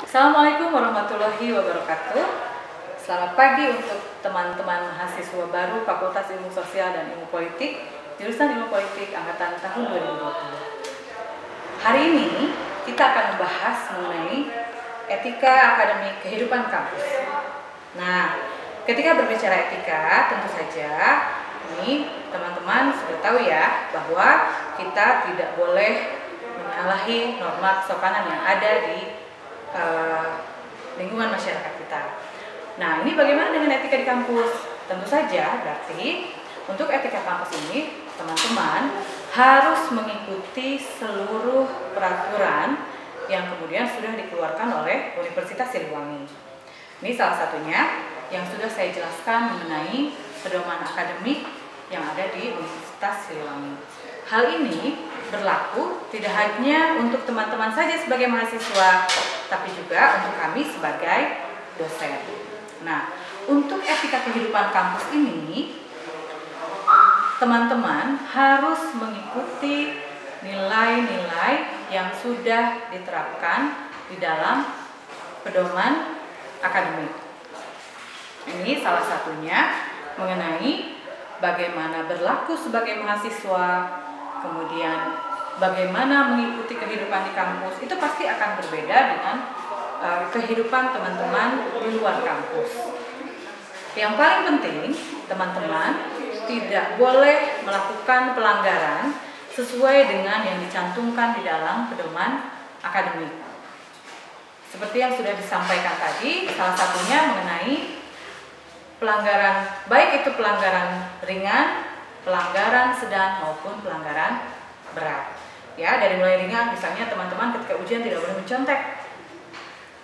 Assalamualaikum warahmatullahi wabarakatuh. Selamat pagi untuk teman-teman mahasiswa baru Fakultas Ilmu Sosial dan Ilmu Politik, jurusan Ilmu Politik angkatan tahun 2020. Hari ini kita akan membahas mengenai etika akademik kehidupan kampus. Nah, ketika berbicara etika, tentu saja ini teman-teman sudah tahu ya bahwa kita tidak boleh menyalahi norma kesopanan yang ada di lingkungan masyarakat kita. Nah, ini bagaimana dengan etika di kampus? Tentu saja berarti untuk etika kampus ini teman-teman harus mengikuti seluruh peraturan yang kemudian sudah dikeluarkan oleh Universitas Siliwangi. Ini salah satunya yang sudah saya jelaskan mengenai pedoman akademik yang ada di Universitas Siliwangi. Hal ini berlaku tidak hanya untuk teman-teman saja sebagai mahasiswa, tapi juga untuk kami sebagai dosen. Nah, untuk etika kehidupan kampus ini, teman-teman harus mengikuti nilai-nilai yang sudah diterapkan di dalam pedoman akademik. Ini salah satunya mengenai bagaimana berlaku sebagai mahasiswa, kemudian bagaimana mengikuti kehidupan di kampus. Itu pasti akan berbeda dengan kehidupan teman-teman di luar kampus. Yang paling penting, teman-teman tidak boleh melakukan pelanggaran sesuai dengan yang dicantumkan di dalam pedoman akademik. Seperti yang sudah disampaikan tadi, salah satunya mengenai pelanggaran, baik itu pelanggaran ringan, pelanggaran sedang maupun pelanggaran berat. Ya, dari mulai ringan misalnya teman-teman ketika ujian tidak boleh mencontek.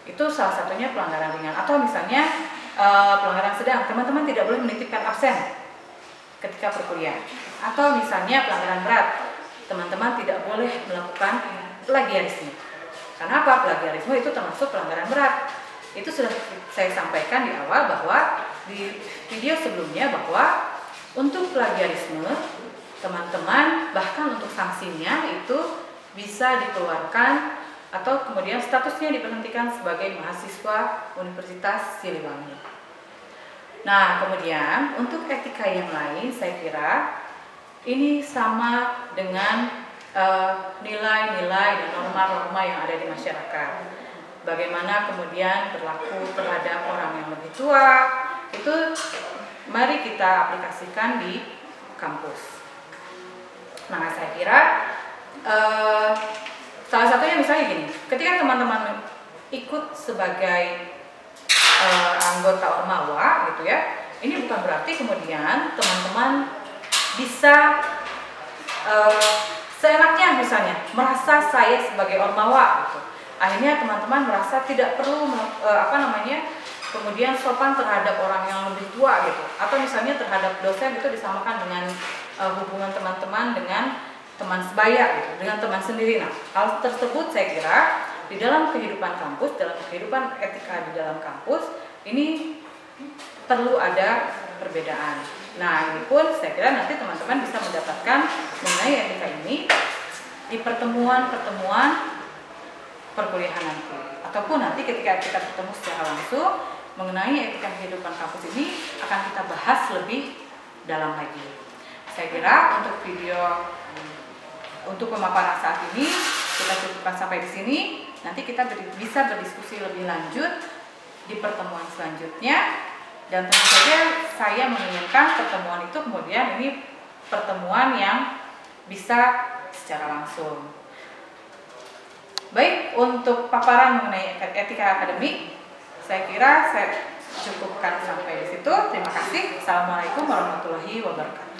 Itu salah satunya pelanggaran ringan. Atau misalnya pelanggaran sedang, teman-teman tidak boleh menitipkan absen ketika berkuliah. Atau misalnya pelanggaran berat, teman-teman tidak boleh melakukan plagiarisme. Karena apa? Plagiarisme itu termasuk pelanggaran berat. Itu sudah saya sampaikan di awal bahwa di video sebelumnya bahwa untuk plagiarisme, teman-teman bahkan untuk sanksinya itu bisa dikeluarkan atau kemudian statusnya diberhentikan sebagai mahasiswa Universitas Siliwangi. Nah, kemudian untuk etika yang lain saya kira ini sama dengan nilai-nilai dan norma-norma yang ada di masyarakat. Bagaimana kemudian berlaku terhadap orang yang lebih tua, itu mari kita aplikasikan di kampus. Nah, saya kira salah satunya misalnya gini, ketika teman-teman ikut sebagai anggota Ormawa gitu ya, ini bukan berarti kemudian teman-teman bisa seenaknya misalnya merasa saya sebagai Ormawa gitu. Akhirnya teman-teman merasa tidak perlu kemudian sopan terhadap orang yang lebih tua gitu, atau misalnya terhadap dosen itu disamakan dengan hubungan teman-teman dengan teman sebaya gitu, dengan teman sendiri. Nah, hal tersebut saya kira di dalam kehidupan kampus, dalam kehidupan etika di dalam kampus ini perlu ada perbedaan. Nah, ini pun saya kira nanti teman-teman bisa mendapatkan mengenai etika ini di pertemuan-pertemuan perkuliahan nanti, ataupun nanti ketika kita bertemu secara langsung mengenai etika kehidupan kampus ini akan kita bahas lebih dalam lagi. Saya kira untuk video untuk pemaparan saat ini kita cukupkan sampai di sini. Nanti kita bisa berdiskusi lebih lanjut di pertemuan selanjutnya. Dan tentu saja saya menginginkan pertemuan itu kemudian ini pertemuan yang bisa secara langsung. Baik, untuk paparan mengenai etika akademik, saya kira saya cukupkan sampai di situ. Terima kasih. Assalamualaikum warahmatullahi wabarakatuh.